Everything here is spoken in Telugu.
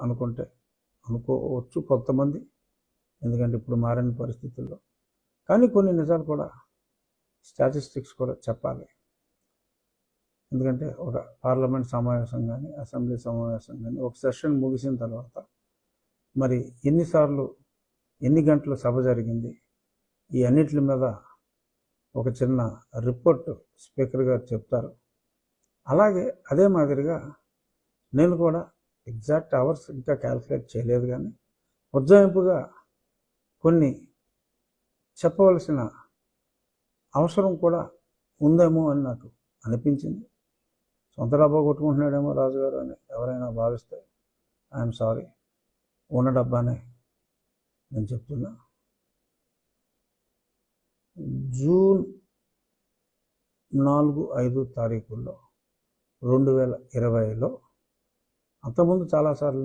అనుకోవచ్చు కొంతమంది, ఎందుకంటే ఇప్పుడు మారిన పరిస్థితుల్లో. కానీ కొన్ని నిజాలు కూడా, స్టాటిస్టిక్స్ కూడా చెప్పాలి. ఎందుకంటే ఒక పార్లమెంట్ సమావేశం కానీ, అసెంబ్లీ సమావేశం కానీ, ఒక సెషన్ ముగిసిన తర్వాత మరి ఎన్ని గంటలు సభ జరిగింది, ఈ అన్నిటి మీద ఒక చిన్న రిపోర్ట్ స్పీకర్ గారు చెప్తారు. అలాగే అదే మాదిరిగా నేను కూడా ఎగ్జాక్ట్ అవర్స్ ఇంకా క్యాల్కులేట్ చేయలేదు, కానీ ఉజ్జాయింపుగా కొన్ని చెప్పవలసిన అవసరం కూడా ఉందేమో అని నాకు అనిపించింది. సొంత డబ్బా కొట్టుకుంటున్నాడేమో రాజుగారు అని ఎవరైనా భావిస్తే ఐఎమ్ సారీ. ఉన్న డబ్బానే నేను చెప్తున్నా. జూన్ 4-5 తారీఖుల్లో 2020లో, అంతకుముందు చాలాసార్లు